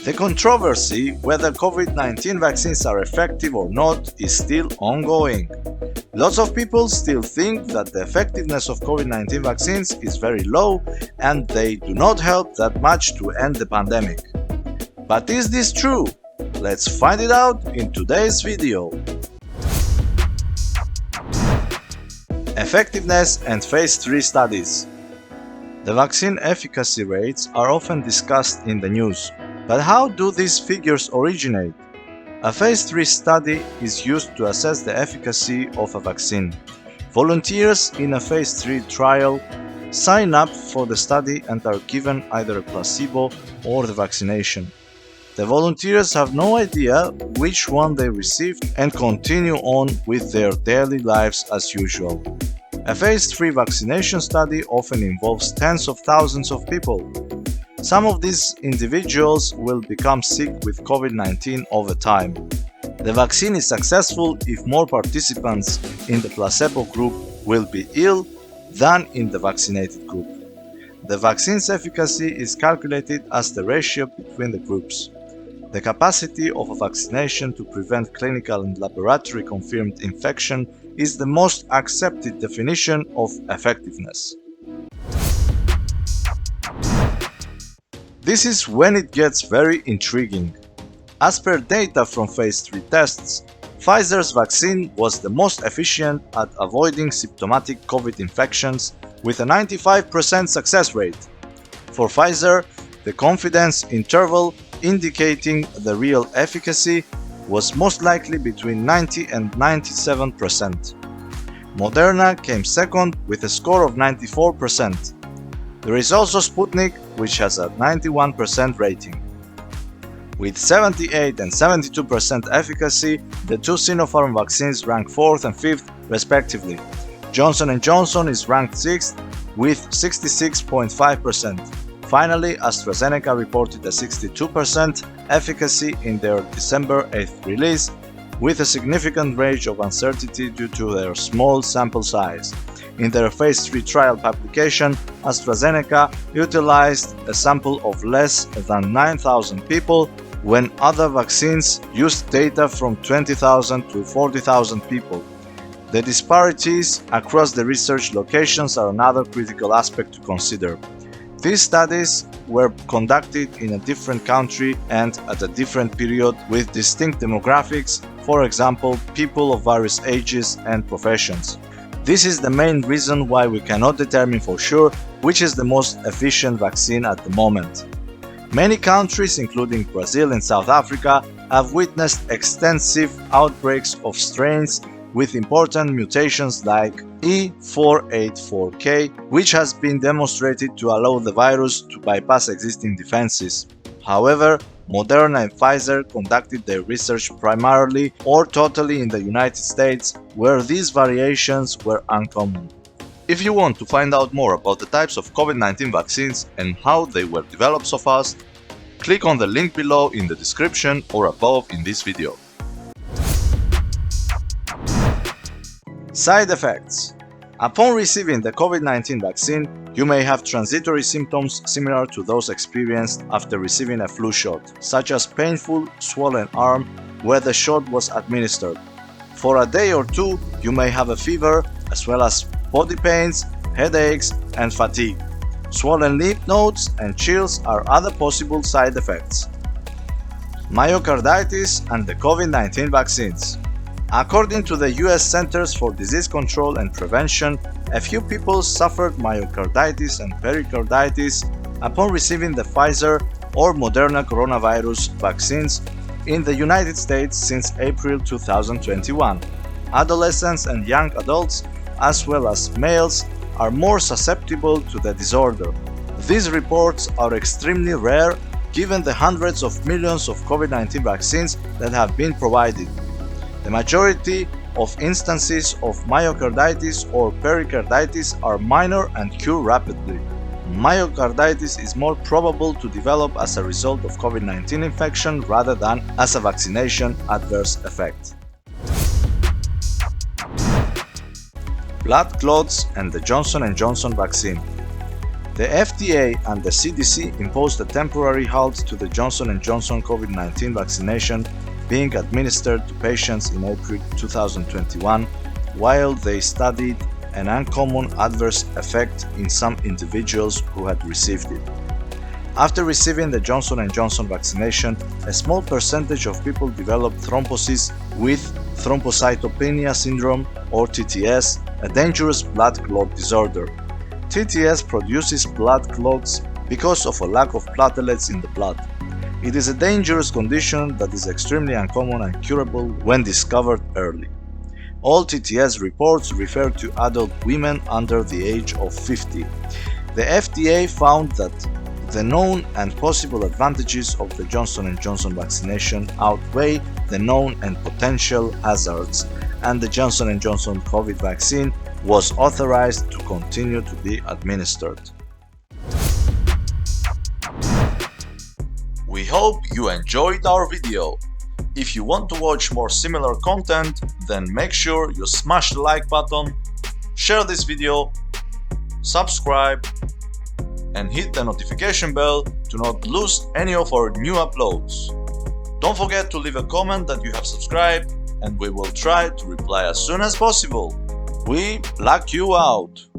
The controversy whether COVID-19 vaccines are effective or not is still ongoing. Lots of people still think that the effectiveness of COVID-19 vaccines is very low and they do not help that much to end the pandemic. But is this true? Let's find it out in today's video. Effectiveness and Phase 3 studies. The vaccine efficacy rates are often discussed in the news, but how do these figures originate? A Phase 3 study is used to assess the efficacy of a vaccine. Volunteers in a Phase 3 trial sign up for the study and are given either a placebo or the vaccination. The volunteers have no idea which one they received and continue on with their daily lives as usual. A Phase 3 vaccination study often involves tens of thousands of people. Some of these individuals will become sick with COVID-19 over time. The vaccine is successful if more participants in the placebo group will be ill than in the vaccinated group. The vaccine's efficacy is calculated as the ratio between the groups. The capacity of a vaccination to prevent clinical and laboratory confirmed infection is the most accepted definition of effectiveness. This is when it gets very intriguing. As per data from Phase 3 tests, Pfizer's vaccine was the most efficient at avoiding symptomatic COVID infections with a 95% success rate. For Pfizer, the confidence interval indicating the real efficacy was most likely between 90 and 97%. Moderna came second with a score of 94%. There is also Sputnik, which has a 91% rating. With 78 and 72% efficacy, the two Sinopharm vaccines rank 4th and 5th respectively. Johnson & Johnson is ranked 6th with 66.5%. Finally, AstraZeneca reported a 62% efficacy in their December 8th release, with a significant range of uncertainty due to their small sample size. In their Phase 3 trial publication, AstraZeneca utilized a sample of less than 9,000 people, when other vaccines used data from 20,000 to 40,000 people. The disparities across the research locations are another critical aspect to consider. These studies were conducted in a different country and at a different period with distinct demographics, for example, people of various ages and professions. This is the main reason why we cannot determine for sure which is the most efficient vaccine at the moment. Many countries, including Brazil and South Africa, have witnessed extensive outbreaks of strains with important mutations like E484K, which has been demonstrated to allow the virus to bypass existing defenses. However, Moderna and Pfizer conducted their research primarily or totally in the United States, where these variations were uncommon. If you want to find out more about the types of COVID-19 vaccines and how they were developed so fast, click on the link below in the description or above in this video. Side effects. Upon receiving the COVID-19 vaccine, you may have transitory symptoms similar to those experienced after receiving a flu shot, such as painful, swollen arm where the shot was administered. For a day or two, you may have a fever, as well as body pains, headaches, and fatigue. Swollen lymph nodes and chills are other possible side effects. Myocarditis and the COVID-19 vaccines. According to the US Centers for Disease Control and Prevention, a few people suffered myocarditis and pericarditis upon receiving the Pfizer or Moderna coronavirus vaccines in the United States since April 2021. Adolescents and young adults, as well as males, are more susceptible to the disorder. These reports are extremely rare given the hundreds of millions of COVID-19 vaccines that have been provided. The majority of instances of myocarditis or pericarditis are minor and cure rapidly. Myocarditis is more probable to develop as a result of COVID-19 infection rather than as a vaccination adverse effect. Blood clots and the Johnson & Johnson vaccine. The FDA and the CDC imposed a temporary halt to the Johnson & Johnson COVID-19 vaccination being administered to patients in April 2021 while they studied an uncommon adverse effect in some individuals who had received it. After receiving the Johnson & Johnson vaccination, a small percentage of people developed thrombosis with thrombocytopenia syndrome or TTS, a dangerous blood clot disorder. TTS produces blood clots because of a lack of platelets in the blood. It is a dangerous condition that is extremely uncommon and curable when discovered early. All TTS reports refer to adult women under the age of 50. The FDA found that the known and possible advantages of the Johnson & Johnson vaccination outweigh the known and potential hazards, and the Johnson & Johnson COVID vaccine was authorized to continue to be administered. We hope you enjoyed our video. If you want to watch more similar content, then make sure you smash the like button, share this video, subscribe, and hit the notification bell to not lose any of our new uploads. Don't forget to leave a comment that you have subscribed, and we will try to reply as soon as possible. We BlakUouT.